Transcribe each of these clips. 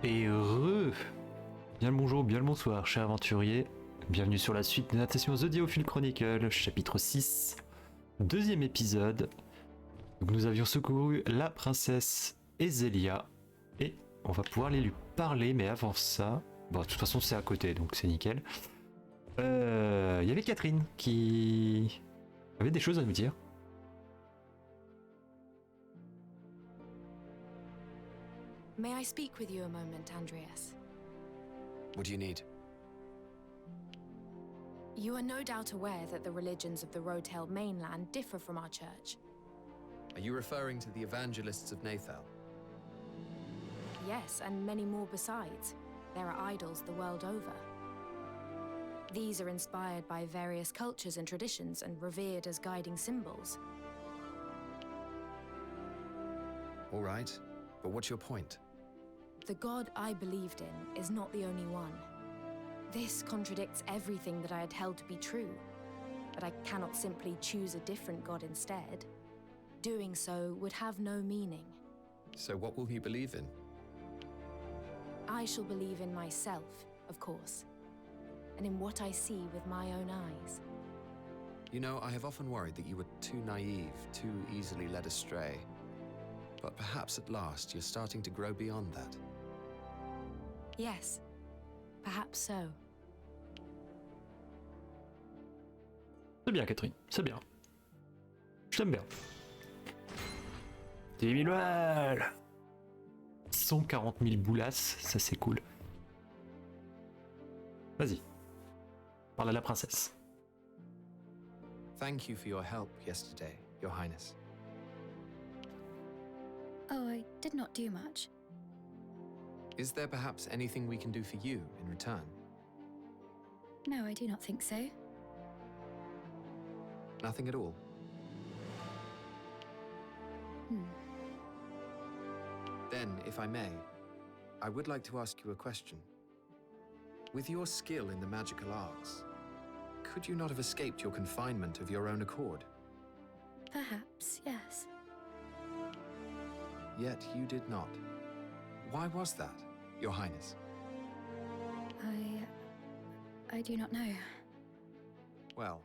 Et bien le bonjour, bien le bonsoir, chers aventuriers. Bienvenue sur la suite de l'adaptation The DioFIELD CHRONICLE, chapitre 6, deuxième épisode. Donc nous avions secouru la princesse Hezeliah et on va pouvoir aller lui parler, mais avant ça, bon, de toute façon c'est à côté donc c'est nickel. Il y avait Catherine qui avait des choses à nous dire. May I speak with you a moment, Andreas? What do you need? You are no doubt aware that the religions of the Rotel mainland differ from our church. Are you referring to the evangelists of Nathal? Yes, and many more besides. There are idols the world over. These are inspired by various cultures and traditions and revered as guiding symbols. All right, but what's your point? The god I believed in is not the only one. This contradicts everything that I had held to be true, but I cannot simply choose a different god instead. Doing so would have no meaning. So what will you believe in? I shall believe in myself, of course, and in what I see with my own eyes. You know, I have often worried that you were too naive, too easily led astray. But perhaps at last you're starting to grow beyond that. Yes, perhaps so. C'est bien Catherine, c'est bien. Je t'aime bien. 10 000 balles 140 000 boulasses, ça c'est cool. Vas-y, parle à la princesse. Thank you for your help yesterday, Your Highness. Oh, I did not do much. Is there perhaps anything we can do for you in return? No, I do not think so. Nothing at all? Then, if I may, I would like to ask you a question. With your skill in the magical arts, could you not have escaped your confinement of your own accord? Perhaps, yes. Yet you did not. Why was that, Your Highness? I do not know. Well,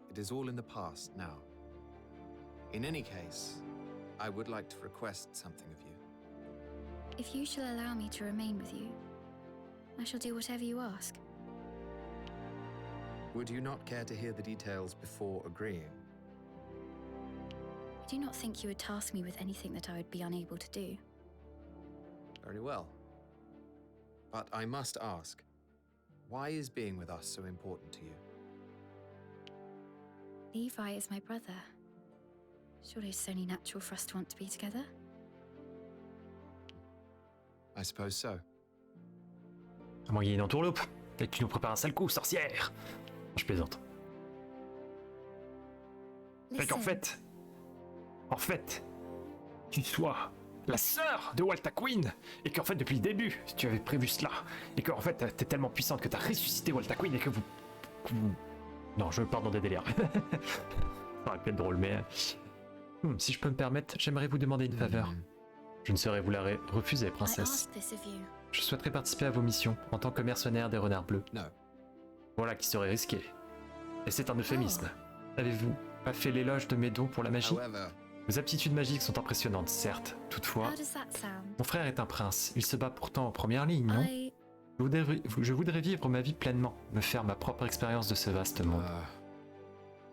it is all in the past now. In any case, I would like to request something of you. If you shall allow me to remain with you, I shall do whatever you ask. Would you not care to hear the details before agreeing? I do not think you would task me with anything that I would be unable to do. Very well. But I must ask, why is being with us so important to you? Levi is my brother. Surely it's only natural for us to want to be together. I suppose so. À moins qu'il y ait une entourloupe. Peut-être que tu nous prépares un sale coup, sorcière. Je plaisante. Fait qu'en fait, tu sois la sœur de Walta Queen, et qu'en fait depuis le début tu avais prévu cela, et qu'en fait t'es tellement puissante que t'as ressuscité Walta Queen et que vous... Non, je pars dans des délires. Ça aurait pu être drôle, mais... si je peux me permettre, j'aimerais vous demander une faveur. Je ne saurais vous la refuser, princesse. Je souhaiterais participer à vos missions en tant que mercenaire des Renards Bleus. No. Voilà qui serait risqué. Et c'est un euphémisme. Avez-vous pas fait l'éloge de mes dons pour la magie? However, Vos aptitudes magiques sont impressionnantes, certes. Toutefois, mon frère est un prince. Il se bat pourtant en première ligne, non? Je voudrais vivre ma vie pleinement, me faire ma propre expérience de ce vaste monde.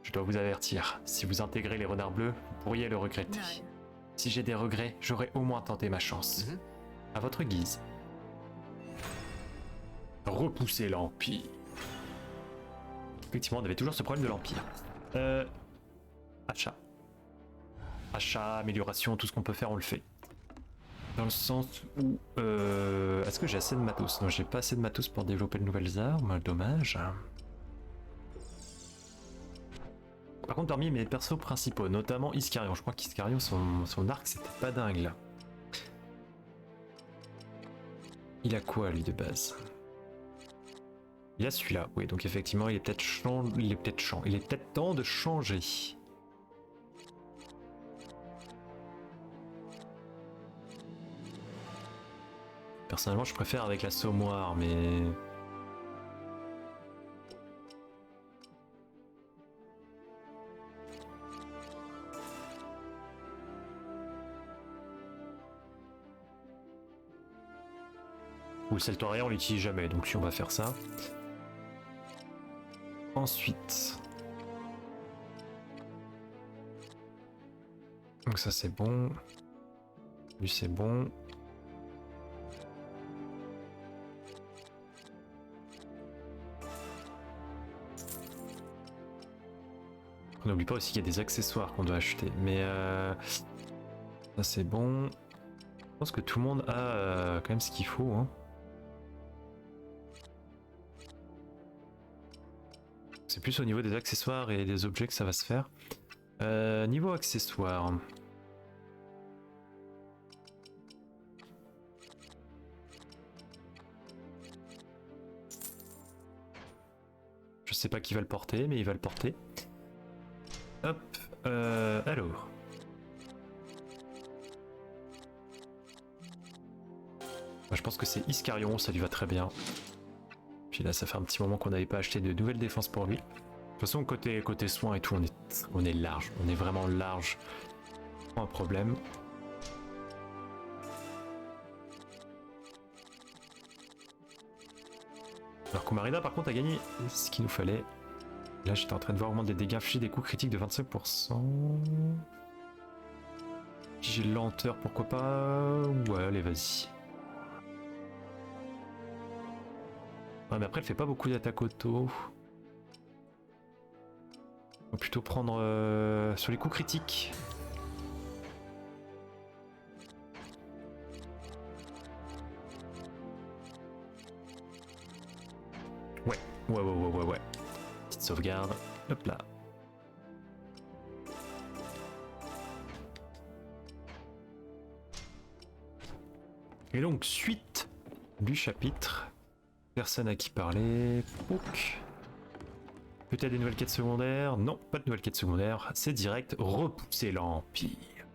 Je dois vous avertir, si vous intégrez les Renards Bleus, vous pourriez le regretter. Si j'ai des regrets, j'aurais au moins tenté ma chance. À votre guise. Repousser l'Empire. Effectivement, on avait toujours ce problème de l'Empire. Achat. Achat, amélioration, tout ce qu'on peut faire, on le fait. Dans le sens où... est-ce que j'ai assez de matos? Non, j'ai pas assez de matos pour développer de nouvelles armes, dommage. Par contre, parmi mes persos principaux, notamment Iscarion, je crois qu'Iscarion, son arc, c'était pas dingue, là. Il a quoi, lui, de base? Il a celui-là, oui, donc effectivement, il est peut-être temps de changer. Personnellement, je préfère avec l'assommoir, mais... Ou le Celtoria, on l'utilise jamais, donc si on va faire ça. Ensuite... Donc ça c'est bon. Lui c'est bon. On n'oublie pas aussi qu'il y a des accessoires qu'on doit acheter. Mais ça c'est bon. Je pense que tout le monde a quand même ce qu'il faut. Hein. C'est plus au niveau des accessoires et des objets que ça va se faire. Niveau accessoires. Je sais pas qui va le porter, mais il va le porter. Hop, alors. Bah, je pense que c'est Iscarion, ça lui va très bien. Puis là, ça fait un petit moment qu'on n'avait pas acheté de nouvelles défenses pour lui. De toute façon, côté soins et tout, on est large. On est vraiment large. Pas un problème. Alors Kumarina, par contre, a gagné ce qu'il nous fallait. Là, j'étais en train de voir augmenter des dégâts infligés, des coups critiques de 25%. Si j'ai lenteur, pourquoi pas? Ouais, allez, vas-y. Ouais, mais après, elle fait pas beaucoup d'attaques auto. On va plutôt prendre sur les coups critiques. Ouais. Petite sauvegarde. Hop là. Et donc, suite du chapitre. Personne à qui parler. Pouk. Peut-être des nouvelles quêtes secondaires? Non, pas de nouvelles quêtes secondaires. C'est direct repousser l'Empire.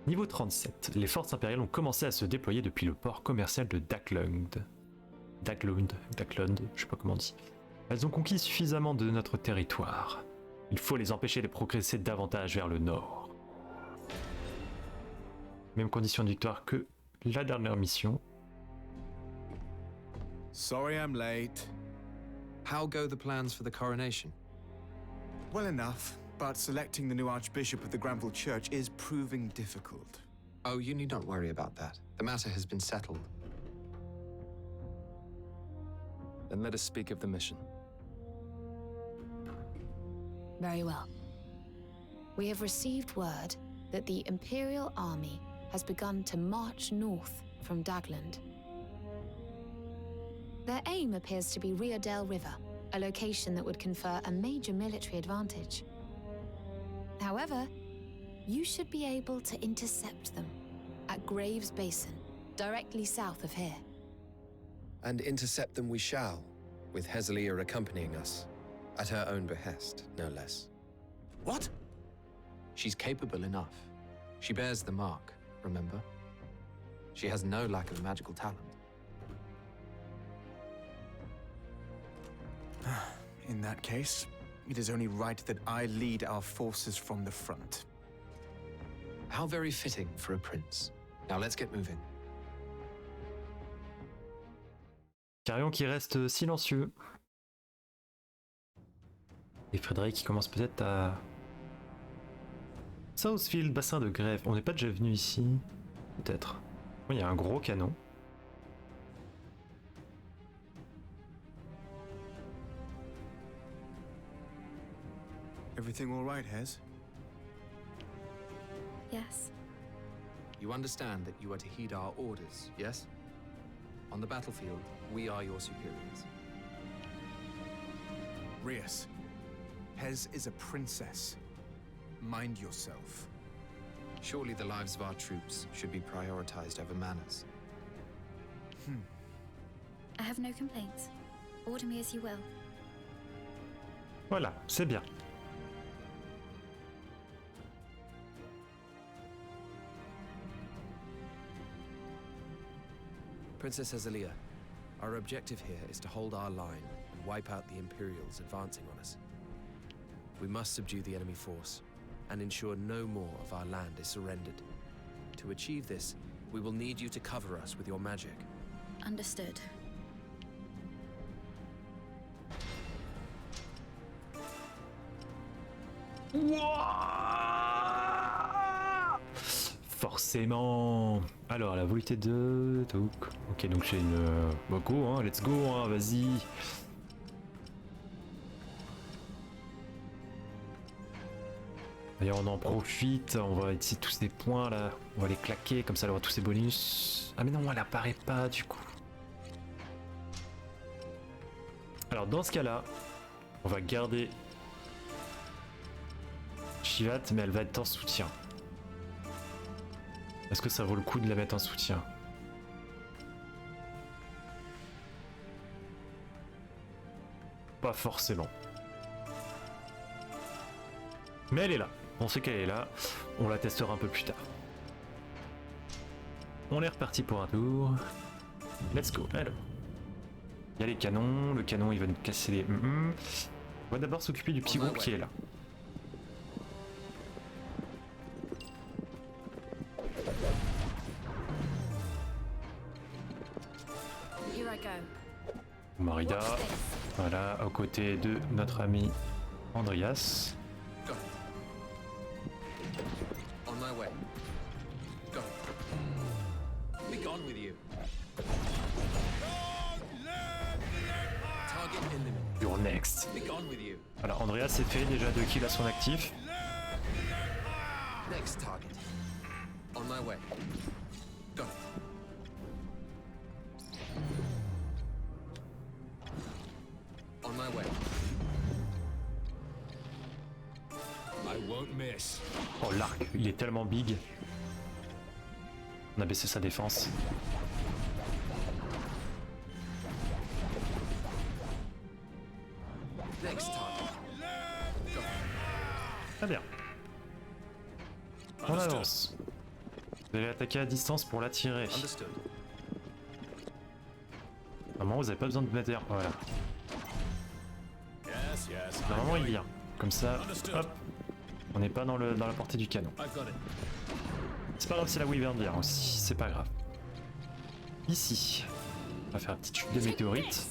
Niveau 37. Les forces impériales ont commencé à se déployer depuis le port commercial de Daklund, je sais pas comment on dit. Elles ont conquis suffisamment de notre territoire. Il faut les empêcher de progresser davantage vers le nord. Même condition de victoire que la dernière mission. Sorry I'm late. How go the plans for the coronation? Well enough, but selecting the new Archbishop of the Granville Church is proving difficult. Oh, you need not worry about that. The matter has been settled. Then let us speak of the mission. Very well. We have received word that the Imperial Army has begun to march north from Dagland. Their aim appears to be Riodale River, a location that would confer a major military advantage. However, you should be able to intercept them at Graves Basin, directly south of here. And intercept them we shall, with Hezeliah accompanying us, at her own behest, no less. What? She's capable enough. She bears the mark, remember? She has no lack of magical talent. In that case, it is only right that I lead our forces from the front. How very fitting for a prince. Now let's get moving. Carion qui reste silencieux. Et Frédéric qui commence peut-être à... Southfield, bassin de grève. On n'est pas déjà venu ici? Peut-être. Il y a un gros canon. Everything all right, Hez? Yes. You understand that you are to heed our orders, yes? On the battlefield, we are your superiors. Rias, Hez is a princess. Mind yourself. Surely the lives of our troops should be prioritized over manners. I have no complaints. Order me as you will. Voilà, c'est bien. Princess Hezeliah, our objective here is to hold our line and wipe out the Imperials advancing on us. We must subdue the enemy force and ensure no more of our land is surrendered. To achieve this, we will need you to cover us with your magic. Understood. Wouah, forcément. Alors, la volonté de... Ok, donc j'ai une... Bon, go, hein, let's go, hein, vas-y. D'ailleurs, on en profite, on va essayer tous ces points là, on va les claquer, comme ça elle aura tous ses bonus. Ah mais non, elle apparaît pas du coup. Alors dans ce cas-là, on va garder Shivat, mais elle va être en soutien. Est-ce que ça vaut le coup de la mettre en soutien? Pas forcément. Mais elle est là. On sait qu'elle est là. On la testera un peu plus tard. On est reparti pour un tour. Let's go. Alors. Il y a les canons. Le canon, il va nous casser les... On va d'abord s'occuper du petit groupe qui est là. Marida. Voilà, aux côtés de notre ami Andreas. You're next. Voilà, Andreas s'est fait déjà 2 kills à son actif. Next target. On my way. Got it. On my way. I won't miss. Oh, l'arc, il est tellement big. On a baissé sa défense. Next target. Très bien. On avance. Vous allez attaquer à distance pour l'attirer. Normalement, vous n'avez pas besoin de mettre... Voilà. Normalement, il vient. Comme ça, hop. On n'est pas dans la portée du canon. C'est pas grave si la Wyvern vient aussi, c'est pas grave. Ici, on va faire une petite chute de météorites.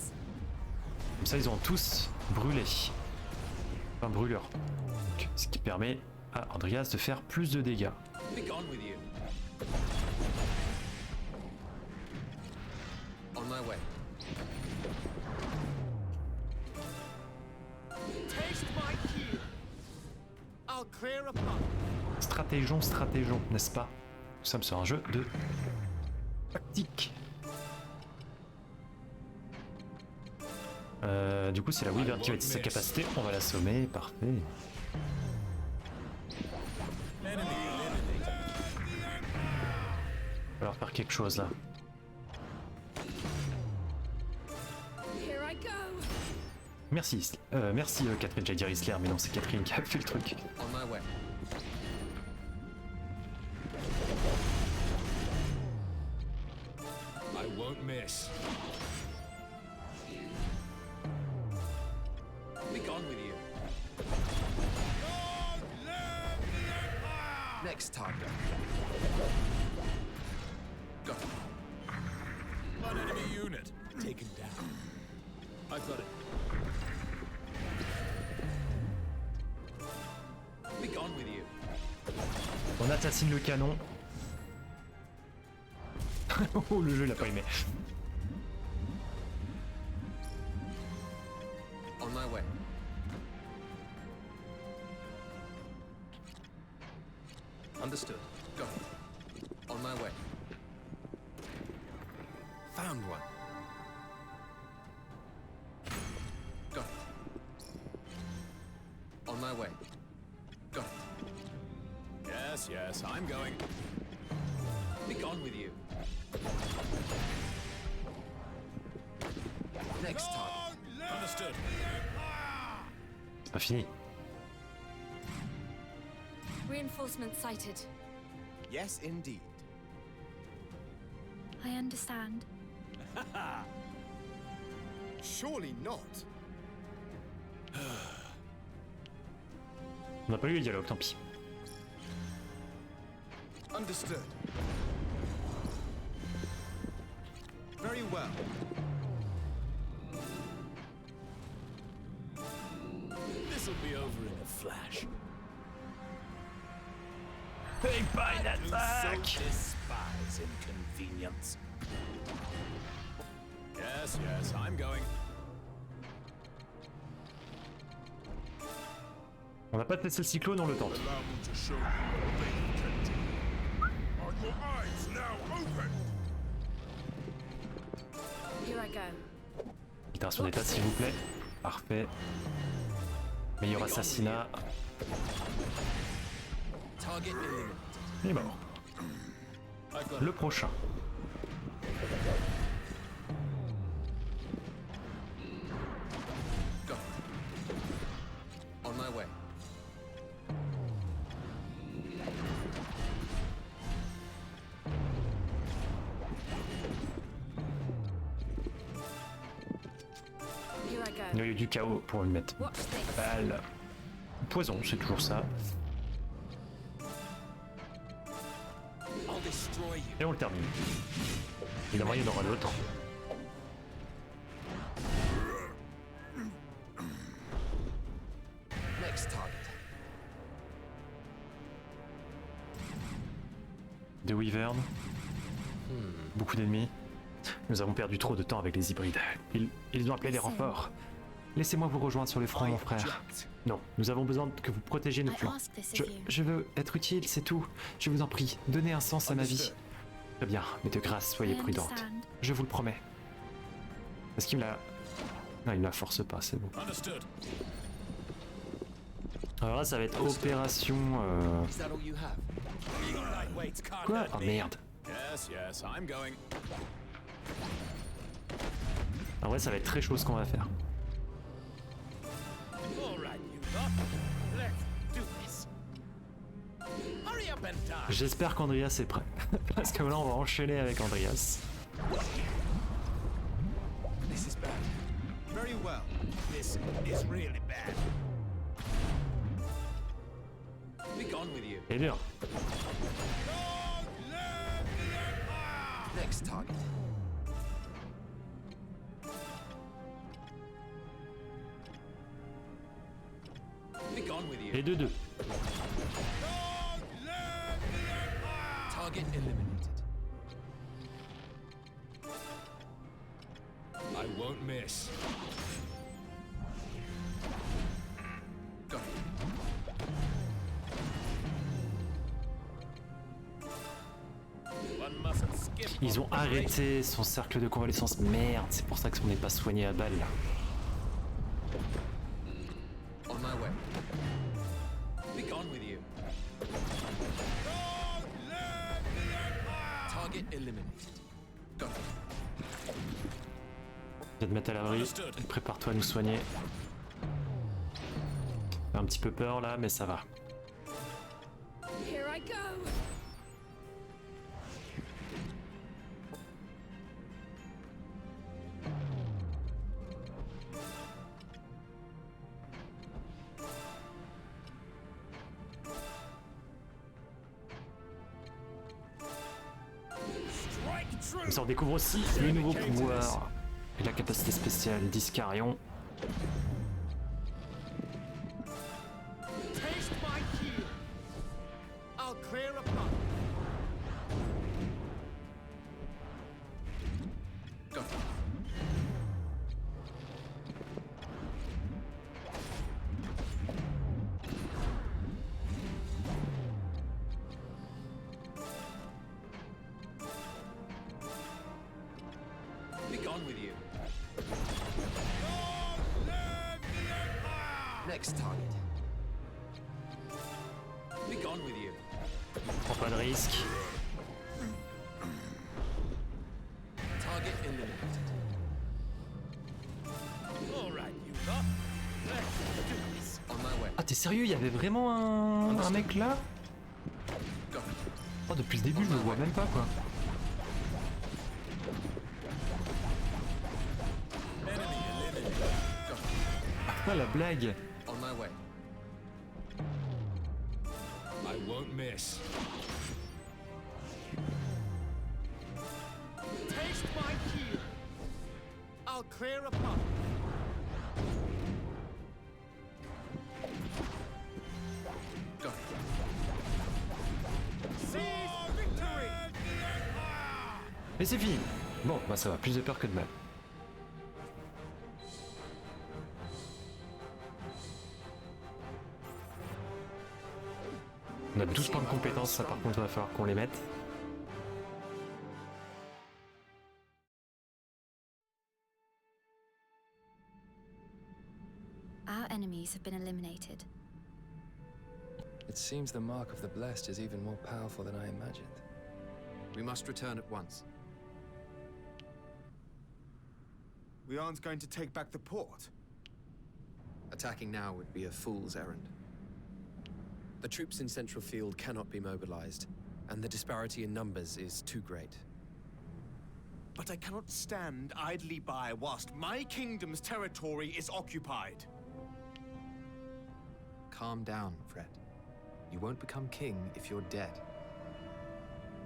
Comme ça, ils ont tous brûlé. Enfin, brûleur. Donc, ce qui permet à Andreas de faire plus de dégâts. On my way. Stratégion, n'est-ce pas? Nous sommes sur un jeu de tactique. Du coup, c'est la Wyvern qui va utiliser sa capacité. On va l'assommer, parfait. Il va falloir faire quelque chose là. Merci, merci Catherine, j'allais dire Izelair, mais non, c'est Catherine qui a fait le truc. On my way. I won't miss. Be gone with you. Next target. Go. One enemy unit taken down. I've got it. Be gone with you. On assassine le canon. Oh, le jeu il a pas aimé. On my way. Understood. Go. On my way. Found one. Go. On my way. Go. Yes, I'm going. Be gone with you. Next target. Understood. C'est pas fini. Reinforcements sighted. Yes, indeed. I understand. Surely not. On n'a pas eu le dialogue, tant pis. Understood. Very well. This'll be over in a flash. Hey, by I that do back! so despise inconvenience. Yes, yes, I'm going. On n'a pas testé le cyclone, on le tente. Allow me to show you what they can do. Are your eyes now open? Here I go. Itération d'état, s'il vous plaît. Parfait. Meilleur assassinat. Target eliminated. Il est mort. I got Le prochain. Got it. On my way. Here I go. Noyau du chaos pour lui mettre Watch this. balle. Poison, c'est toujours ça. I'll destroy you. Et on le termine. Évidemment, il y en aura d'autres. Next target. De Wyvern. Beaucoup d'ennemis. Nous avons perdu trop de temps avec les hybrides. Ils ont appelé les renforts. Laissez-moi vous rejoindre sur le front, mon frère. Non, nous avons besoin que vous protégiez nos I plans. ask this of you. Je veux être utile, c'est tout. Je vous en prie, donnez un sens à ma vie. Très bien, mais de grâce, soyez I prudente. understand. Je vous le promets. Est-ce qu'il me la... Non, il me la force pas, c'est bon. Understood. Alors là, ça va être opération... Is that all you have? Being lightweights can't Quoi? help Oh me. merde. Yes, yes, I'm going. En vrai, ça va être très chaud ce qu'on va faire. All right, you lot. Let's do this. Hurry up and die. J'espère qu'Andreas est prêt. Parce que là, on va enchaîner avec Andreas. This is bad. Very well. This is really bad. Be gone with you. Et dur. Next target. Be gone with you. Et 2-2. Target eliminated. I won't miss. Got it. One mustn't skip. Ils ont arrêté son cercle de convalescence. Merde, c'est pour ça qu'on n'est pas soigné à balle là. On my way. Be gone with you. Target eliminated. Got it. Je vais te mettre à l'abri. Prépare-toi à nous soigner. J'ai un petit peu peur là, mais ça va. Here I go. Strike true. Comme ça, on découvre aussi le nouveau pouvoir et la capacité spéciale d'Iscarion. Taste my heel. I'll clear a path. Got it. Be gone with you. Next target. Be gone with you. Prends pas de risque. Target eliminated. All right, you lot. Let's do this. On my way. Ah, t'es sérieux? Il y avait vraiment un mec là? Got it. Oh, depuis le début, je le vois même pas quoi. Ah, la blague. On my way. I won't miss. Taste my heel. I'll clear a path. Got it. Seize victory. Et c'est fini. Bon, bah ça va, plus de peur que de mal. On a 12 points de compétences, ça par contre il va falloir qu'on les mette. Our enemies have been eliminated. It seems the mark of the blessed is even more powerful than I imagined. We must return at once. We aren't going to take back the port. Attacking now would be a fool's errand. The troops in Central Field cannot be mobilized, and the disparity in numbers is too great. But I cannot stand idly by whilst my kingdom's territory is occupied. Calm down, Fred. You won't become king if you're dead.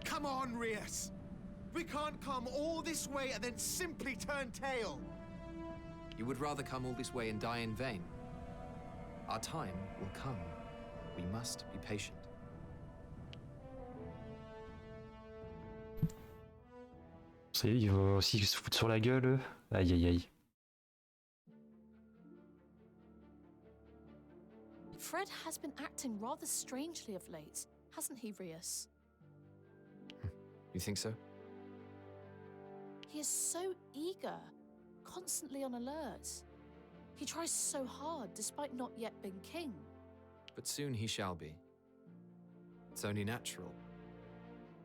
Come on, Rias! We can't come all this way and then simply turn tail! You would rather come all this way and die in vain. Our time will come. We must be patient. C'est ils vont aussi se foutre sur la gueule, eux. Aïe aïe aïe. Fred has been acting rather strangely of late, hasn't he, Rias? You think so? He is so eager, constantly on alert. He tries so hard, despite not yet being king. But soon he shall be. It's only natural.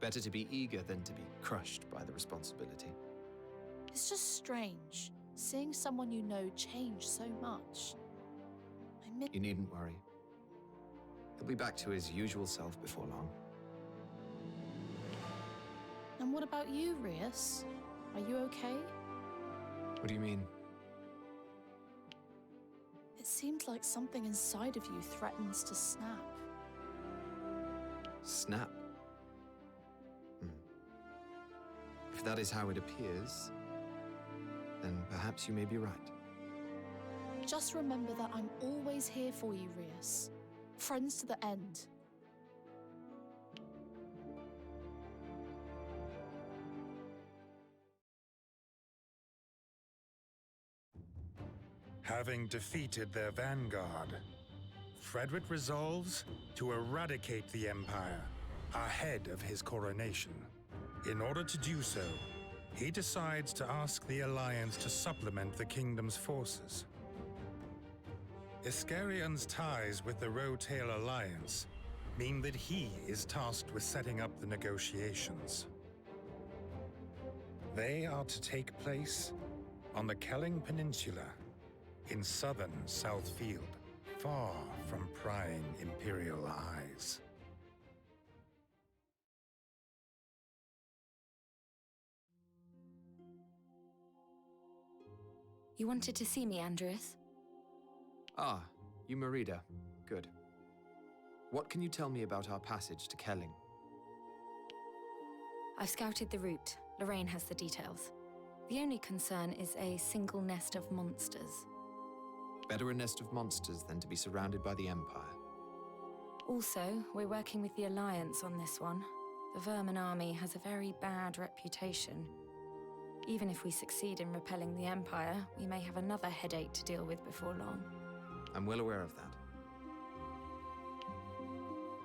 Better to be eager than to be crushed by the responsibility. It's just strange, seeing someone you know change so much. You needn't worry. He'll be back to his usual self before long. And what about you, Rias? Are you okay? What do you mean? It seems like something inside of you threatens to snap. Snap? If that is how it appears, then perhaps you may be right. Just remember that I'm always here for you, Rias. Friends to the end. Having defeated their vanguard, Frederick resolves to eradicate the Empire ahead of his coronation. In order to do so, he decides to ask the Alliance to supplement the kingdom's forces. Iskarion's ties with the Rotail Alliance mean that he is tasked with setting up the negotiations. They are to take place on the Kelling Peninsula in southern Southfield, far from prying Imperial eyes. You wanted to see me, Andreas? Ah, you Merida. Good. What can you tell me about our passage to Kelling? I've scouted the route. Lorraine has the details. The only concern is a single nest of monsters. Better a nest of monsters than to be surrounded by the Empire. Also, we're working with the Alliance on this one. The Vermin army has a very bad reputation. Even if we succeed in repelling the Empire, we may have another headache to deal with before long. I'm well aware of that.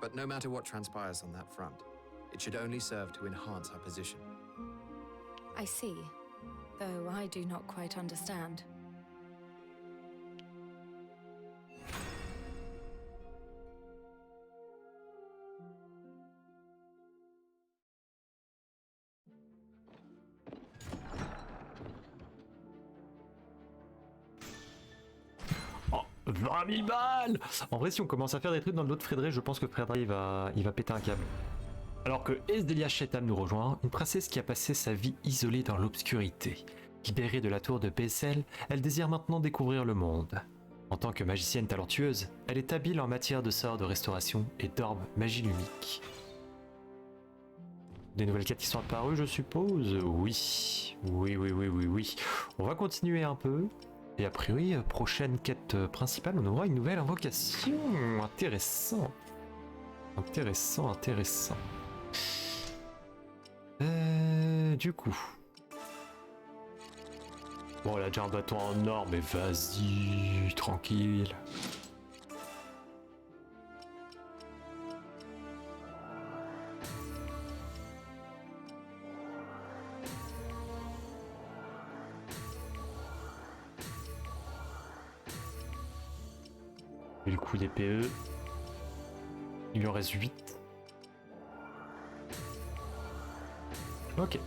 But no matter what transpires on that front, it should only serve to enhance our position. I see, though I do not quite understand. Oh, 20 000 balles! En vrai, si on commence à faire des trucs dans le dos de Frédéric, je pense que Frédéric il va péter un câble. Alors que Hezeliah nous rejoint, une princesse qui a passé sa vie isolée dans l'obscurité. Libérée de la tour de Bessel, elle désire maintenant découvrir le monde. En tant que magicienne talentueuse, elle est habile en matière de sorts de restauration et d'orbes magie lumique. Des nouvelles quêtes qui sont apparues, je suppose? Oui. Oui. On va continuer un peu. Et a priori, prochaine quête principale, on aura une nouvelle invocation. Intéressant. Intéressant. Du coup... Bon, elle a déjà un bâton en or, mais vas-y, tranquille. Et le coup d'épée, il en reste 8. Ok.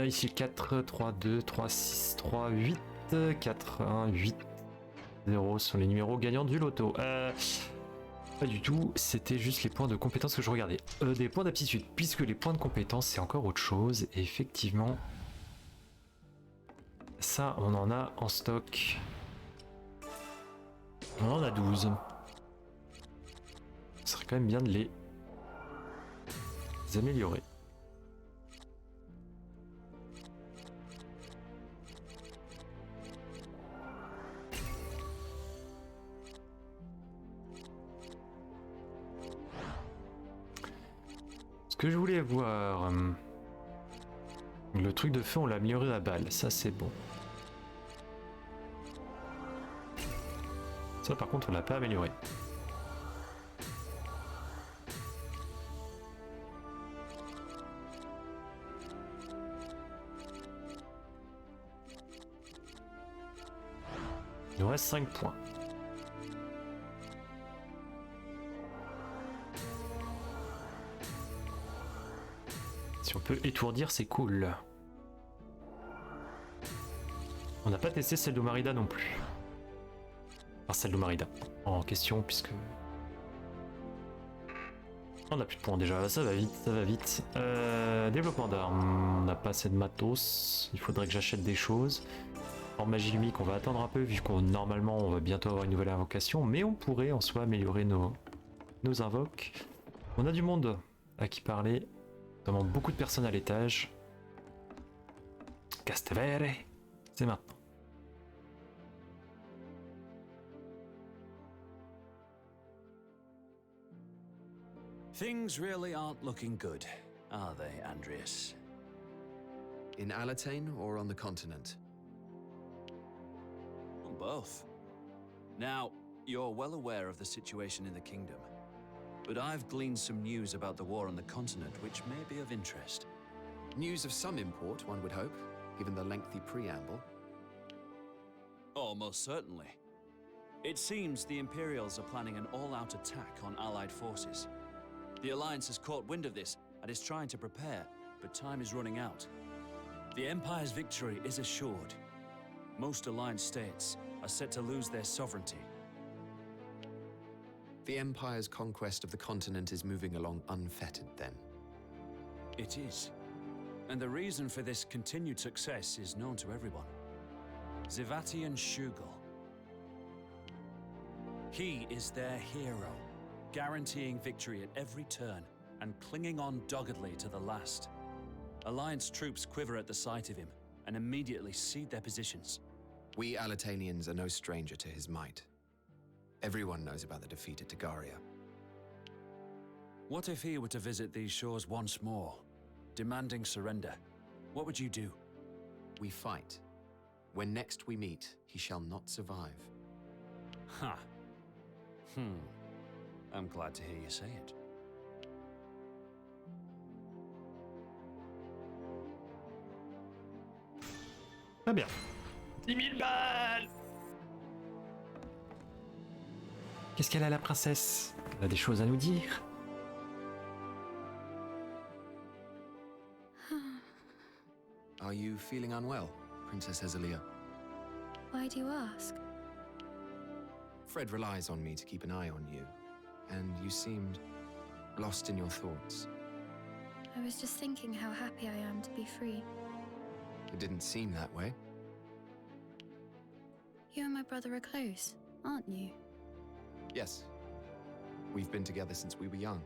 Ici 4, 3, 2, 3, 6, 3, 8, 4, 1, 8, 0 sont les numéros gagnants du loto. Pas du tout, c'était juste les points de compétence que je regardais. Des points d'aptitude, puisque les points de compétence c'est encore autre chose. Et effectivement, ça on en a en stock. On en a 12. Ce serait quand même bien de les améliorer. Ce que je voulais voir, le truc de feu on l'a amélioré à balle, ça c'est bon. Ça par contre on l'a pas amélioré. Il nous reste 5 points. Si on peut étourdir, c'est cool. On n'a pas testé celle d'Omarida non plus. Enfin, celle d'Omarida en question, puisque... On n'a plus de points déjà, ça va vite. Développement d'armes, on n'a pas assez de matos. Il faudrait que j'achète des choses. En magie lumique, on va attendre un peu, vu qu'on normalement on va bientôt avoir une nouvelle invocation. Mais on pourrait en soi améliorer nos invoques. On a du monde à qui parler. Notamment beaucoup de personnes à l'étage. Castevere, c'est maintenant. Things really aren't looking good, are they, Andreas? In Alatain or on the continent? Well, both. Now, you're well aware of the situation in the kingdom. But I've gleaned some news about the war on the continent which may be of interest. News of some import, one would hope, given the lengthy preamble. Oh, most certainly. It seems the Imperials are planning an all-out attack on Allied forces. The Alliance has caught wind of this and is trying to prepare, but time is running out. The Empire's victory is assured. Most Alliance states are set to lose their sovereignty. The Empire's conquest of the continent is moving along unfettered, then? It is. And the reason for this continued success is known to everyone. Zivatian Shugel. He is their hero, guaranteeing victory at every turn and clinging on doggedly to the last. Alliance troops quiver at the sight of him and immediately cede their positions. We Alatanians are no stranger to his might. Everyone knows about the defeat at Tagaria. What if he were to visit these shores once more, demanding surrender? What would you do? We fight. When next we meet, he shall not survive. Ha. I'm glad to hear you say it. Très bien. 10 000 balles! Qu'est-ce qu'elle a, la princesse? Elle a des choses à nous dire? Are you feeling unwell, Princess Hezeliah? Why do you ask? Fred relies on me to keep an eye on you, and you seemed lost in your thoughts. I was just thinking how happy I am to be free. It didn't seem that way. You and my brother are close, aren't you? Yes. We've been together since we were young.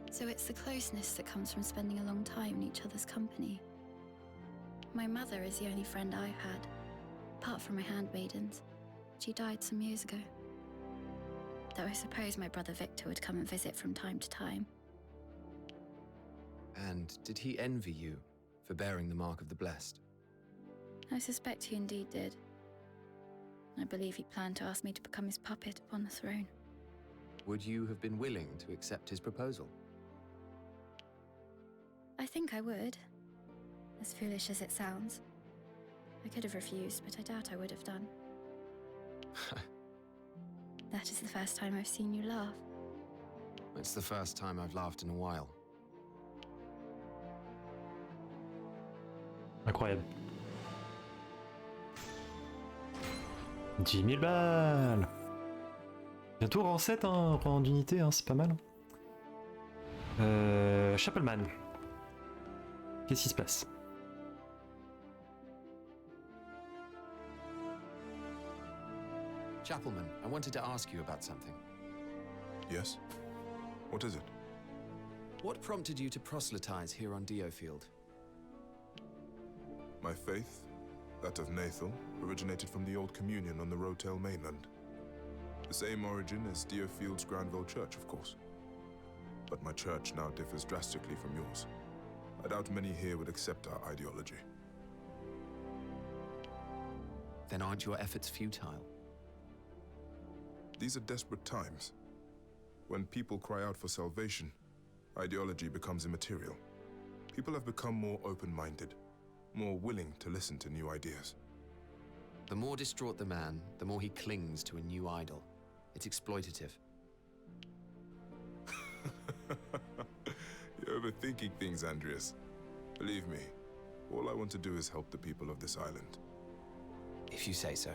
So it's the closeness that comes from spending a long time in each other's company. My mother is the only friend I've had, apart from my handmaidens. She died some years ago. Though I suppose my brother Victor would come and visit from time to time. And did he envy you for bearing the mark of the blessed? I suspect he indeed did. I believe he planned to ask me to become his puppet upon the throne. Would you have been willing to accept his proposal? I think I would. As foolish as it sounds. I could have refused, but I doubt I would have done. That is the first time I've seen you laugh. It's the first time I've laughed in a while. Incroyable. 10 000 balles. Bientôt rang 7, hein, rang d'unité, hein, c'est pas mal. Chappleman. Qu'est-ce qui se passe? Chappleman, I wanted to ask you about something. Yes? What is it? What prompted you to proselytize here on DioFIELD? My faith, that of Nathal, originated from the Old Communion on the Rotel mainland. The same origin as DioFIELD's Granville Church, of course. But my church now differs drastically from yours. I doubt many here would accept our ideology. Then aren't your efforts futile? These are desperate times. When people cry out for salvation, ideology becomes immaterial. People have become more open-minded, more willing to listen to new ideas. The more distraught the man, the more he clings to a new idol. It's exploitative. You're overthinking things, Andreas. Believe me, all I want to do is help the people of this island. If you say so.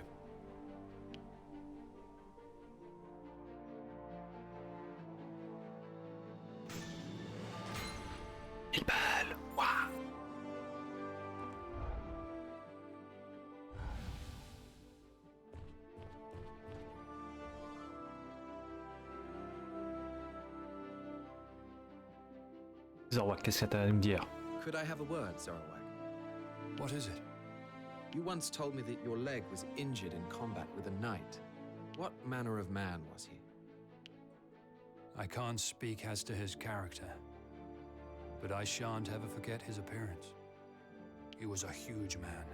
Zoruaq, qu'est-ce que t'as à nous dire? Could I have a word, Zoruaq? What is it? You once told me that your leg was injured in combat with a knight. What manner of man was he? I can't speak as to his character, but I shan't ever forget his appearance. He was a huge man,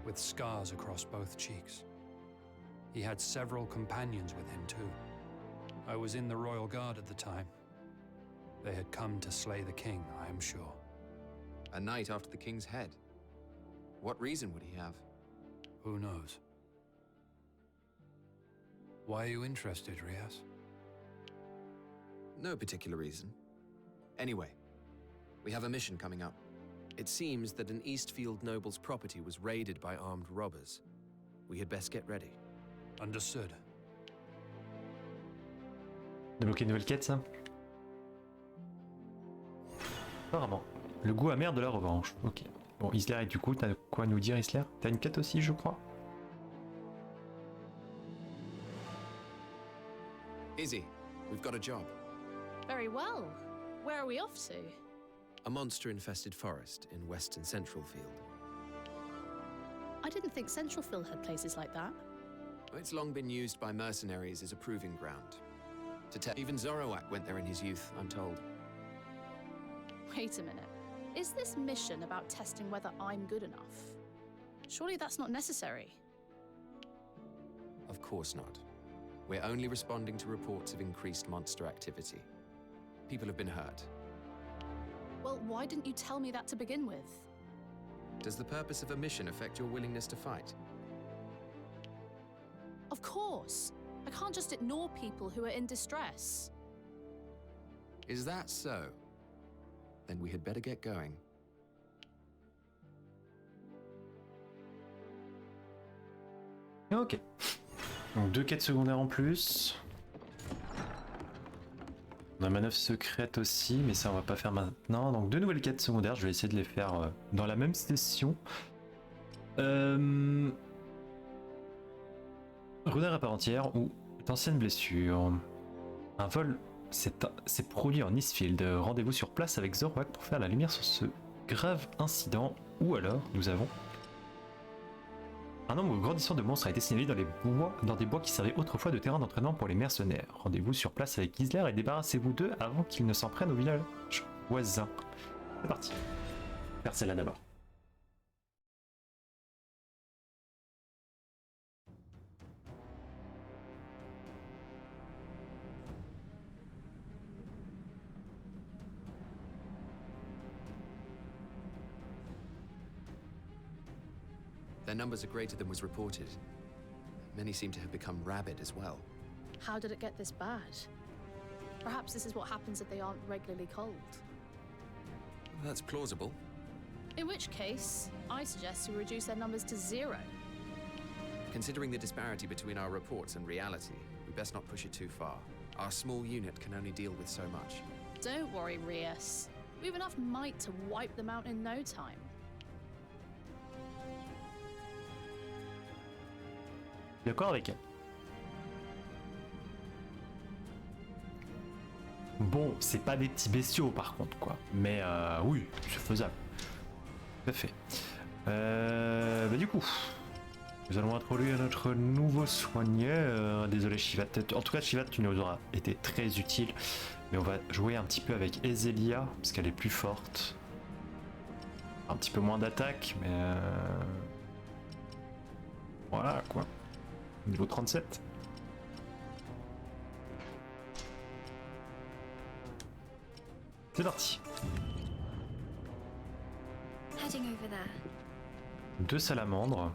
with scars across both cheeks. He had several companions with him too. I was in the Royal Guard at the time. They had come to slay the king, I am sure. A knight after the king's head? What reason would he have? Who knows? Why are you interested, Rias? No particular reason. Anyway, we have a mission coming up. It seems that an Eastfield noble's property was raided by armed robbers. We had best get ready. Understood. Débloquer une nouvelle quête, ça? Apparemment. Le goût amer de la revanche. Ok. Bon, Izelair, et du coup, t'as quoi à nous dire, Izelair? T'as une quête aussi, je crois? Izzy, we've got a job. Very well. Where are we off to? A monster-infested forest in western Centralfield. I didn't think Centralfield had places like that. It's long been used by mercenaries as a proving ground. Even Zoruaq went there in his youth, I'm told. Wait a minute. Is this mission about testing whether I'm good enough? Surely that's not necessary. Of course not. We're only responding to reports of increased monster activity. People have been hurt. Well, why didn't you tell me that to begin with? Does the purpose of a mission affect your willingness to fight? Of course. I can't just ignore people who are in distress. Is that so? Then we had better get going. Ok. Donc 2 quêtes secondaires en plus. On a manœuvre secrète aussi, mais ça on va pas faire maintenant. Donc 2 nouvelles quêtes secondaires, je vais essayer de les faire dans la même session. Renard à part entière ou d'anciennes blessures. Un vol s'est produit en Eastfield. Rendez-vous sur place avec Zoruaq pour faire la lumière sur ce grave incident. Ou alors, nous avons... Un nombre grandissant de monstres a été signalé dans des bois qui servaient autrefois de terrain d'entraînement pour les mercenaires. Rendez-vous sur place avec Izelair et débarrassez-vous d'eux avant qu'ils ne s'en prennent au village voisin. C'est parti. Faire celle-là d'abord. Their numbers are greater than was reported. Many seem to have become rabid as well. How did it get this bad? Perhaps this is what happens if they aren't regularly culled. That's plausible. In which case, I suggest we reduce their numbers to 0. Considering the disparity between our reports and reality, we best not push it too far. Our small unit can only deal with so much. Don't worry, Rias. We have enough might to wipe them out in no time. D'accord avec elle. Bon, c'est pas des petits bestiaux par contre quoi, mais oui, c'est faisable. Tout à fait. Bah du coup, nous allons introduire notre nouveau soigneur. Désolé Shivat, en tout cas Shivat, tu nous auras été très utile, mais on va jouer un petit peu avec Hezeliah parce qu'elle est plus forte. Un petit peu moins d'attaque, mais voilà quoi. Niveau 37. C'est parti. Deux salamandres.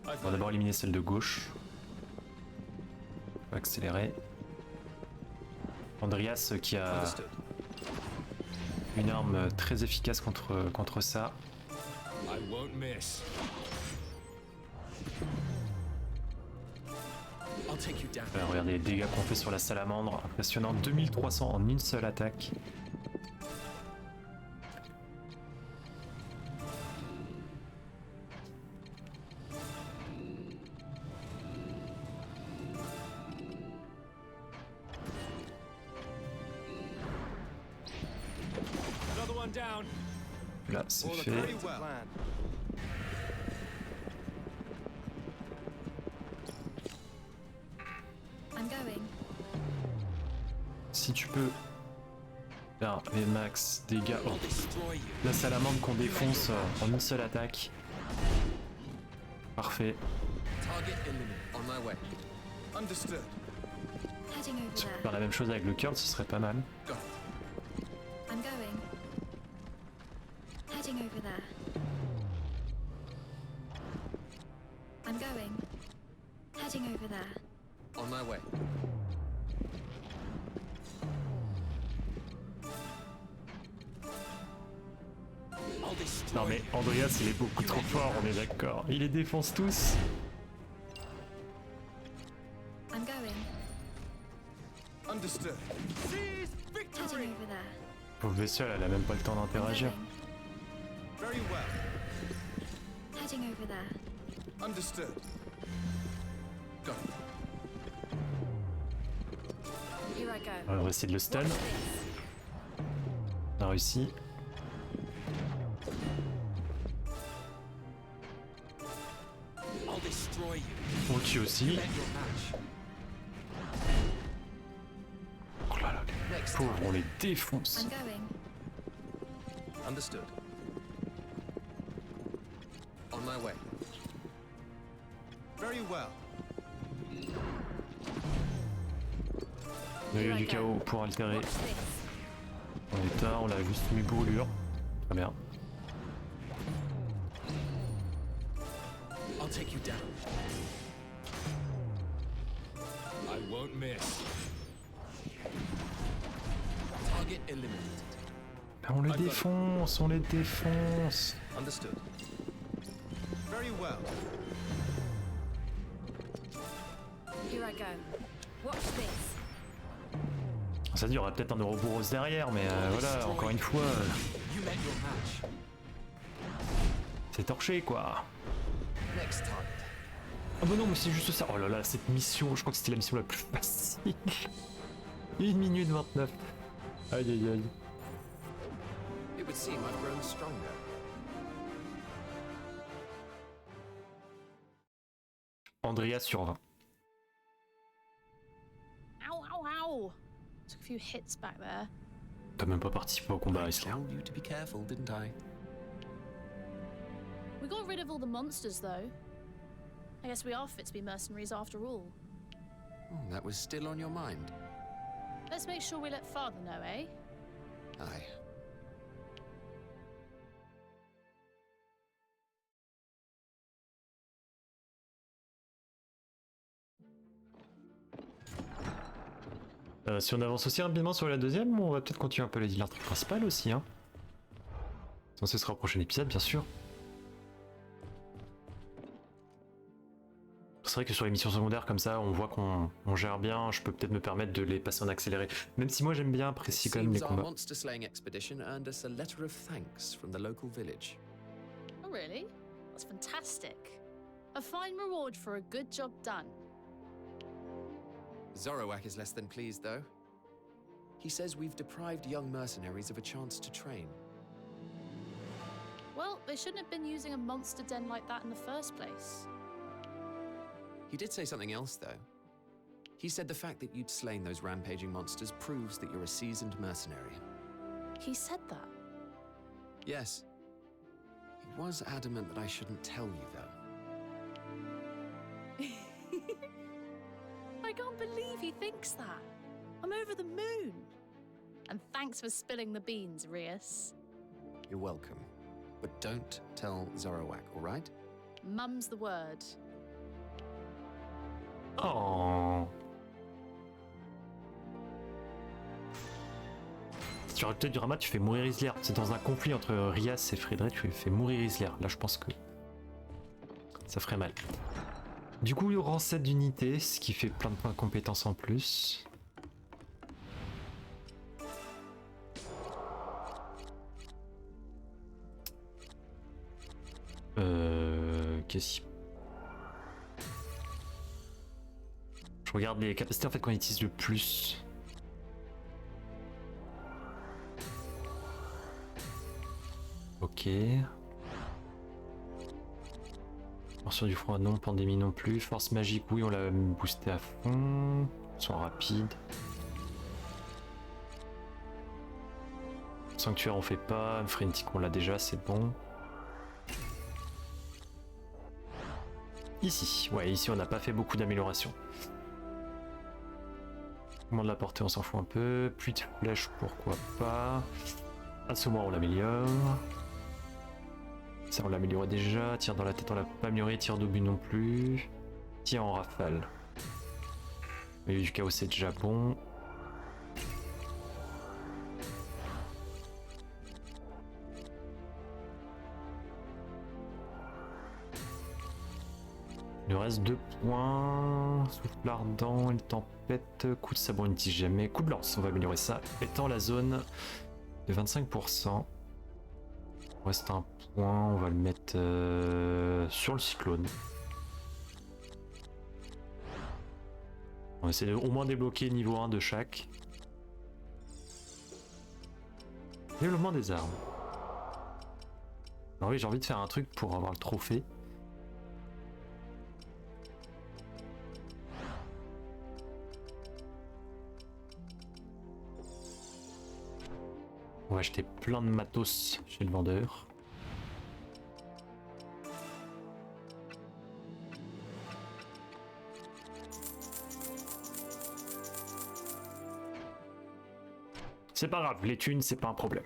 On va d'abord éliminer celle de gauche. On va accélérer. Andreas qui a une arme très efficace contre ça. Regardez les dégâts qu'on fait sur la salamandre, impressionnant, 2300 en une seule attaque. Là c'est fait. Si tu peux faire les max dégâts. Oh. La salamandre qu'on défonce en une seule attaque. Parfait. Si on peut faire la même chose avec le curl, ce serait pas mal. Non mais Andreas il est beaucoup trop fort, on est d'accord. Il les défonce tous. Pauvre bestiole, elle a même pas le temps d'interagir. On va essayer de le stun. On a réussi. On tue aussi. Oh là là, les pauvres, on les défonce. Understood. On my way. Very well. On a eu du chaos pour altérer. On est tard, on l'a juste mis brûlure. Très bien. I'll take you down. I won't miss. Target eliminated. On les défonce, on les défonce. Understood. Very well. Here I go. Watch this. Ça dit, il y aura peut-être un Ouroboros derrière, mais voilà, encore une fois, c'est torché quoi. Ah bah non, mais c'est juste ça. Oh là là, cette mission, je crois que c'était la mission la plus facile. 1 minute 29. Aïe aïe aïe. It would seem I've grown stronger. Andrea sur 20. Ow, ow, ow! Took a few hits back there. T'as même pas participé au combat, I Izelair. told you to be careful, didn't I? We got rid of all the monsters, though. I guess we are fit to be mercenaries after all. Oh, that was still on your mind. Let's make sure we let Father know, eh? Aye. Si on avance aussi rapidement sur la deuxième, on va peut-être continuer un peu l'intrigue principale aussi. Hein. Donc ce sera au prochain épisode, bien sûr. C'est vrai que sur les missions secondaires comme ça, on voit qu'on gère bien. Je peux peut-être me permettre de les passer en accéléré. Même si moi j'aime bien apprécier quand même les combats. Monster slaying expedition earned us a letter of thanks from the local village. Oh, really? That's fantastic. A fine reward for a good job done. Zoruaq is less than pleased, though. He says we've deprived young mercenaries of a chance to train. Well, they shouldn't have been using a monster den like that in the first place. He did say something else, though. He said the fact that you'd slain those rampaging monsters proves that you're a seasoned mercenary. He said that? Yes. He was adamant that I shouldn't tell you, though. I can't believe he thinks that. I'm over the moon. And thanks for spilling the beans, Rias. You're welcome. But don't tell Zoruaq, all right? Mum's the word. Oh. Si tu rajoutes du drama, tu fais mourir Izelair. C'est dans un conflit entre Rias et Frédéric, tu fais mourir Izelair. Là, je pense que ça ferait mal. Du coup, il y aura 7 d'unités, ce qui fait plein de points de compétences en plus. Qu'est-ce qu'il... Je regarde les capacités en fait qu'on utilise le plus. Ok. Morsure du froid non, pandémie non plus. Force magique oui, on l'a boosté à fond. Soin rapide. Sanctuaire on fait pas. Frénétique on l'a déjà, c'est bon. Ici, ouais, ici on n'a pas fait beaucoup d'améliorations. Comment de la portée, on s'en fout un peu. Pluie de flèches, pourquoi pas. Assommoir, on l'améliore. Ça, on l'améliorait déjà. Tir dans la tête, on l'a pas amélioré. Tir d'obus non plus. Tir en rafale. Mais du chaos, c'est déjà bon. Il nous reste 2 points. Souffle ardent, une tempête, coup de sabot, on n'utilise jamais. Coup de lance, on va améliorer ça. Étant la zone de 25%. Il reste un point, on va le mettre sur le cyclone. On va essayer de au moins débloquer niveau 1 de chaque. Développement des armes. Alors oui, j'ai envie de faire un truc pour avoir le trophée. On va acheter plein de matos chez le vendeur. C'est pas grave, les thunes, c'est pas un problème.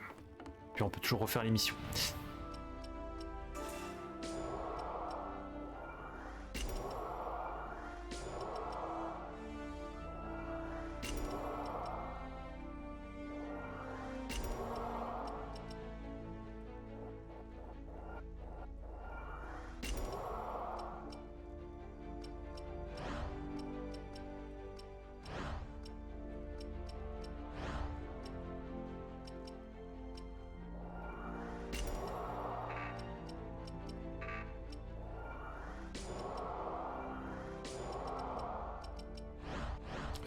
Puis on peut toujours refaire l'émission.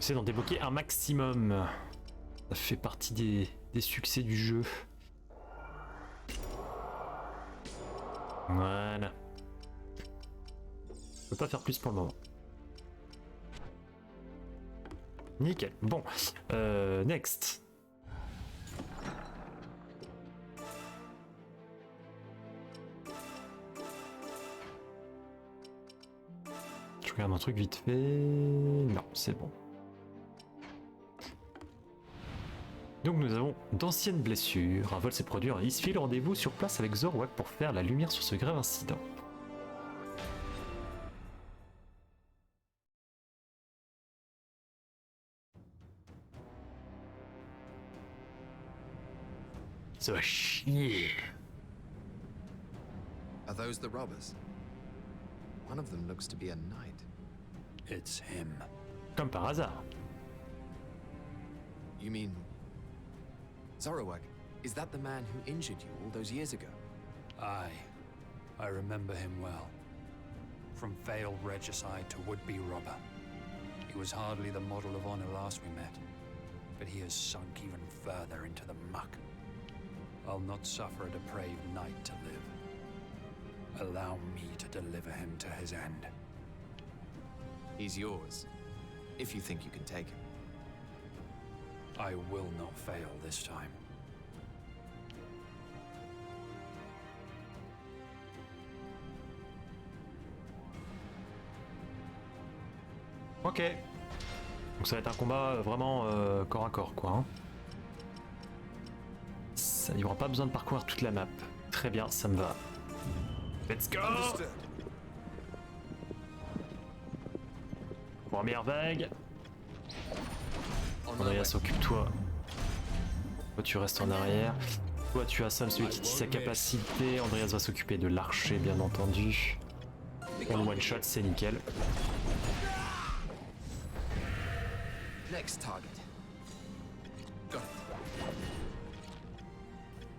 J'essaie d'en débloquer un maximum. Ça fait partie des succès du jeu. Voilà. Je peux pas faire plus pour le moment. Nickel. Bon. Next. Je regarde un truc vite fait. Non, c'est bon. Donc nous avons d'anciennes blessures. Un vol s'est produit à Izelair. Rendez-vous sur place avec Zoruaq pour faire la lumière sur ce grave incident. Ça va chier. Are those the robbers? One of them looks to be a knight. It's him. Comme par hasard. You mean... Zoruaq, is that the man who injured you all those years ago? Aye. I remember him well. From failed regicide to would-be robber. He was hardly the model of honor last we met, but he has sunk even further into the muck. I'll not suffer a depraved knight to live. Allow me to deliver him to his end. He's yours, if you think you can take him. I will not fail this time. Ok. Donc ça va être un combat vraiment corps à corps quoi. Hein. Il n'y aura pas besoin de parcourir toute la map. Très bien, ça me va. Let's go! Première vague. Andreas, occupe-toi. Toi tu restes en arrière. Toi tu assommes celui qui tisse sa capacité. Andreas va s'occuper de l'archer bien entendu. On le one shot, c'est nickel. Next target. Got it.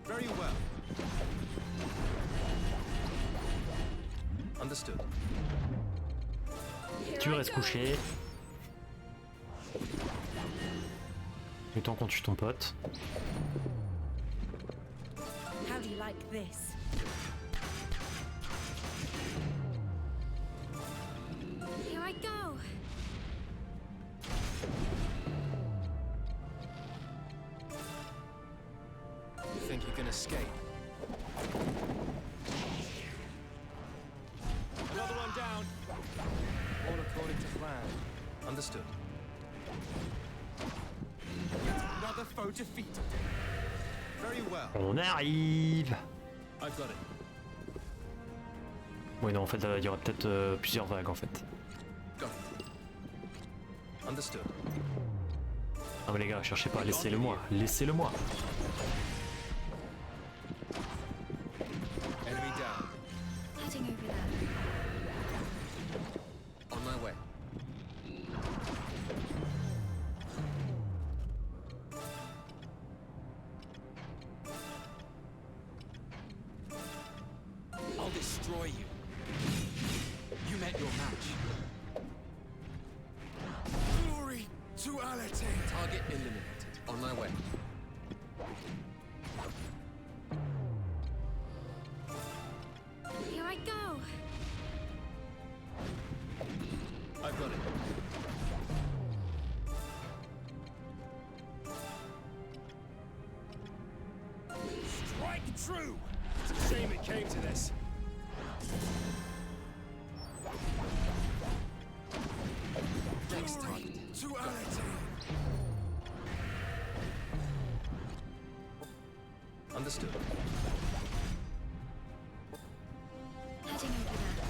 Very well. Understood. Tu restes couché. Le temps qu'on tue ton pote. How do you like this? Here I go. You think you can escape? Another one down. All according to plan. Understood. Another foe defeated. Very well. On arrive. I've got it. Oui non en fait il y aura peut-être plusieurs vagues en fait. Got it. Understood. Ah mais les gars, cherchez pas, laissez-le moi, laissez-le moi. Enemy down. Heading over there. On my way. I'll destroy you. You met your match. Glory to Alatain. Target eliminated. On my way. Here I go. I've got it. Strike true. It's a shame it came to this. Next target. To Alatain. Understood. Heading over there.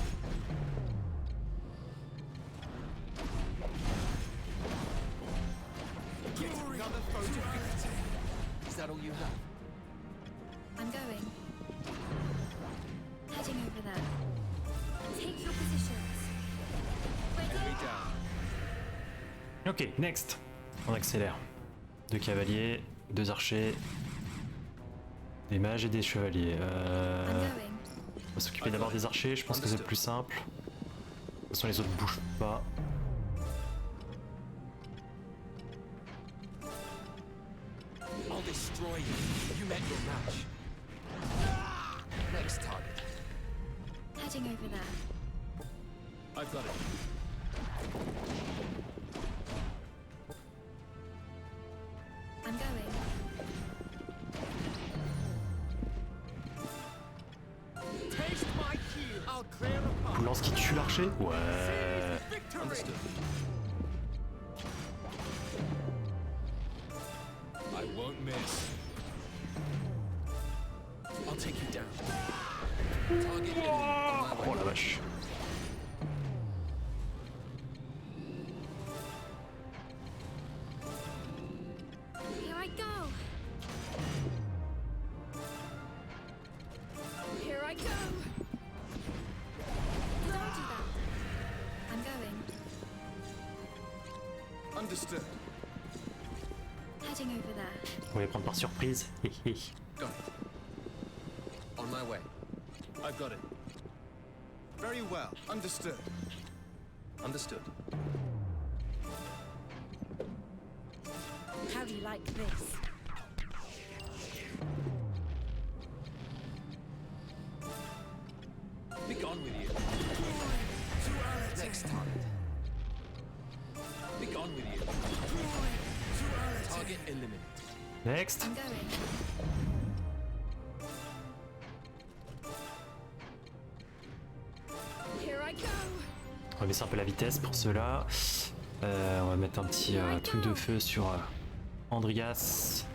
Glory another foe defeated. Is that all you have? I'm going. Heading over there. Take your positions. Enemy down. Ok, next. On accélère. 2 cavaliers, 2 archers, des mages et des chevaliers. I'm going. On va s'occuper d'abord des archers, je pense que c'est le plus simple. De toute façon les autres bougent pas. destroy you. You met your match. Next target. Heading over there. I've got it. I'm going. Taste my heel. I'll clear a path. Lance qui tue l'archer? Ouais. Understood. I won't miss. I'll take you down. Target enemy on my way. Oh la vache. Here I go. Here I go. Did I do that? I'm going. Understood. Heading over there. On va les prendre par surprise. Hi, hi. Got it. On my way. I've got it. Very well. Understood. Understood. How do you like this? Be gone with you. Next target. Be gone with you. Target eliminated. Next. I'm going. Here I go. On va baisser un peu la vitesse pour cela. On va mettre un petit truc de feu sur Andreas.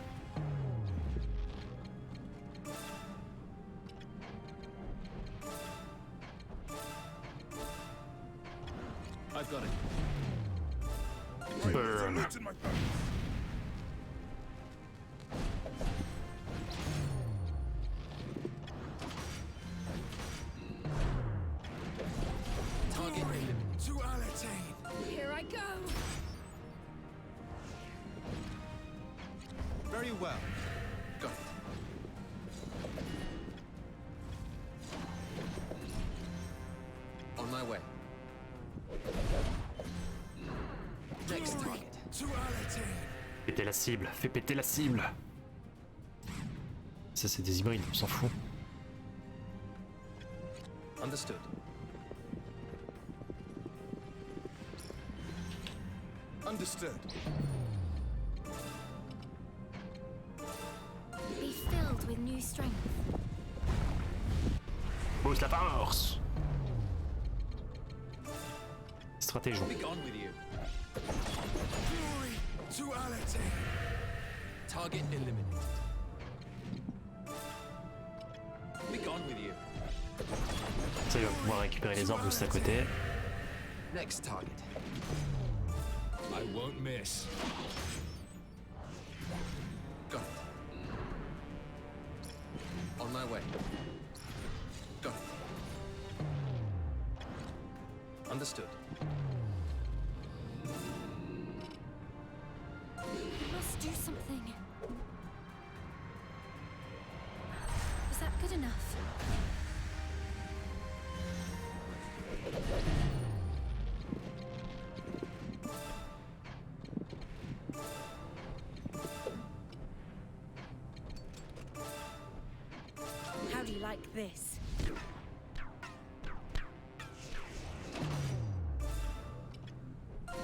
I've got it. Burn. Target eliminated. To Alatain. Here I go. Very well. Got it. On my way. Next target. To Alatain. Péter la cible, fais péter la cible. Ça c'est des hybrides, on s'en fout. Understood. Understood. Be filled with new strength. Boost la force. Stratégie. Be gone with you. Glory to Alatain. Target eliminated. Be gone with you. Ça il va pouvoir récupérer les orbes juste à côté. Next target. I won't miss. Got it. On my way. Got it. Understood. We must do something. Is that good enough? How do you like this?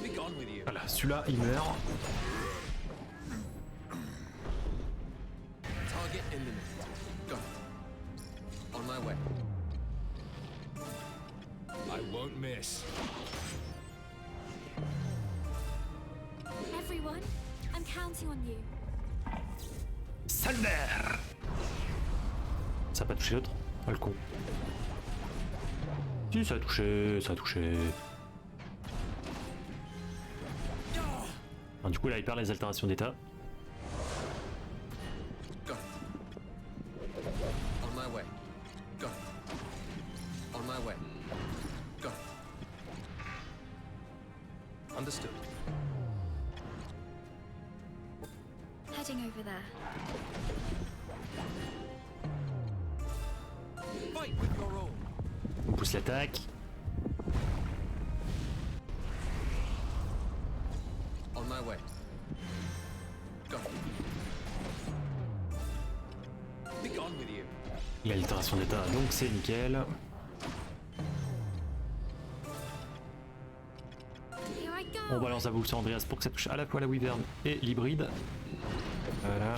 Be gone with you. Voilà, celui-là il meurt. Target eliminated. Got it. On my way. I won't miss. Everyone, I'm counting on you. Secondaire. Ça a pas touché l'autre? Ah le con. Si ça a touché, ça a touché. Alors, du coup là il perd les altérations d'état. Got it. On my way. Got it. On my way. Got it. Understood. Heading over there. Fight with your own. On pousse l'attaque. On my way. Got it. amélioration d'état, donc c'est nickel. On balance la boucle sur Andreas pour que ça touche à la fois la wyvern et l'hybride. Voilà.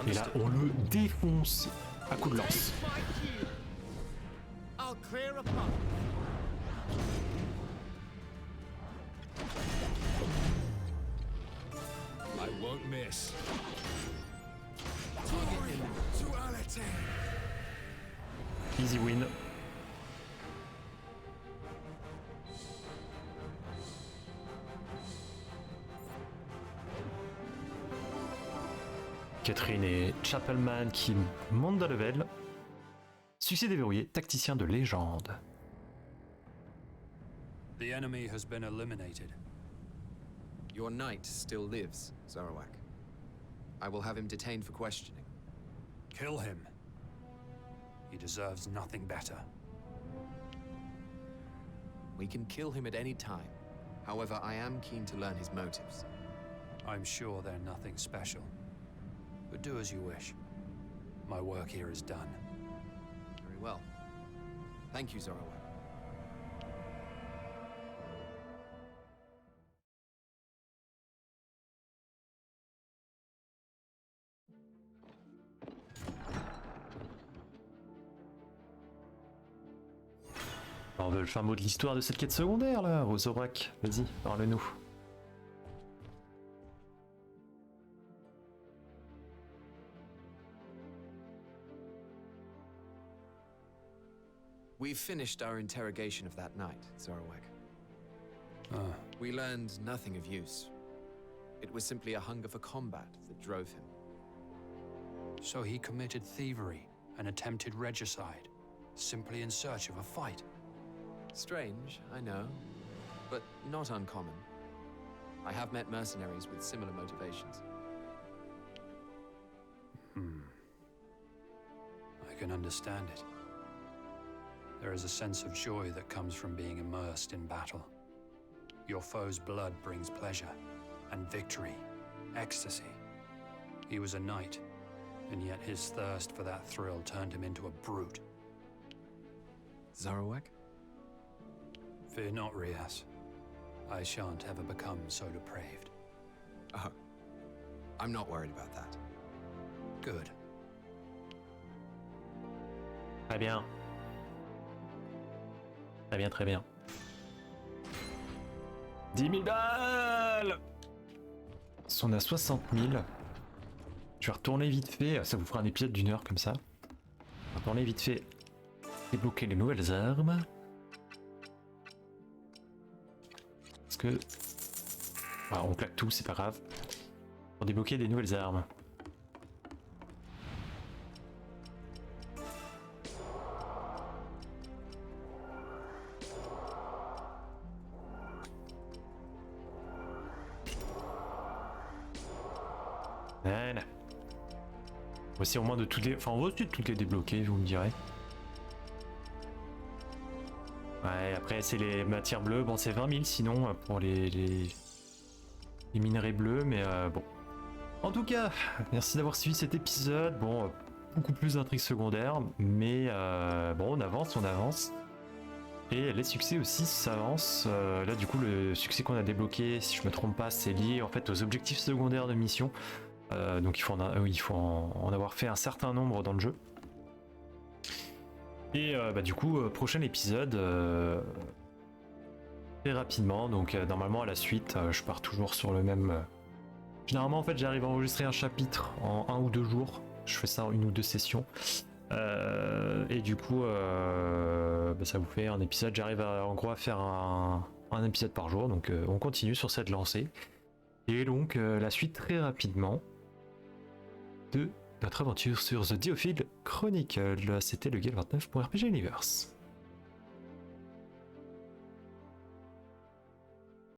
Et là, on le défonce à coup de lance. Easy win. Catherine et Chappleman qui montent de level. Succès déverrouillé, tacticien de légende. The enemy has been eliminated. Your knight still lives, Zoruaq. I will have him detained for questioning. Kill him. He deserves nothing better. We can kill him at any time. However, I am keen to learn his motives. I'm sure they're nothing special. But do as you wish. My work here is done. Very well. Thank you, Zoruaq. On veut le fin mot de l'histoire de cette quête secondaire là, Zoruaq. Vas-y, parle-nous. We've finished our interrogation of that night, Zoruaq. We learned nothing of use. It was simply a hunger for combat that drove him. So he committed thievery and attempted regicide, simply in search of a fight. Strange, I know, but not uncommon. I have met mercenaries with similar motivations. I can understand it. There is a sense of joy that comes from being immersed in battle. Your foe's blood brings pleasure, and victory, ecstasy. He was a knight, and yet his thirst for that thrill turned him into a brute. Zoruaq? Fear not, Rias. I shan't ever become so depraved. Oh, I'm not worried about that. Good. Très bien. Très bien, très bien. 10 000 balles! On a 60 000. Je vais retourner vite fait, ça vous fera un épisode d'1 heure comme ça. Je vais retourner vite fait, débloquer les nouvelles armes. Parce que... Ah, on claque tout, c'est pas grave. Pour débloquer des nouvelles armes. Voilà. Voici au moins de toutes les... Enfin, on va aussi de toutes les débloquer, vous me direz. Ouais, après c'est les matières bleues. Bon, c'est 20 000 sinon pour les minerais bleus, mais bon. En tout cas, merci d'avoir suivi cet épisode. Bon, beaucoup plus d'intrigues secondaires, mais bon, on avance. Et les succès aussi s'avancent. Là, du coup, le succès qu'on a débloqué, si je me trompe pas, c'est lié en fait aux objectifs secondaires de mission. Donc il faut en avoir fait un certain nombre dans le jeu. Et du coup, prochain épisode très rapidement. Donc normalement à la suite, je pars toujours sur le même. Généralement en fait, j'arrive à enregistrer un chapitre en 1 ou 2 jours. Je fais ça en 1 ou 2 sessions. Et du coup, ça vous fait un épisode. J'arrive en gros à faire un épisode par jour. Donc on continue sur cette lancée. Et donc la suite très rapidement de notre aventure sur The DioFIELD Chronicle. C'était le Guild 29.rpg Univers.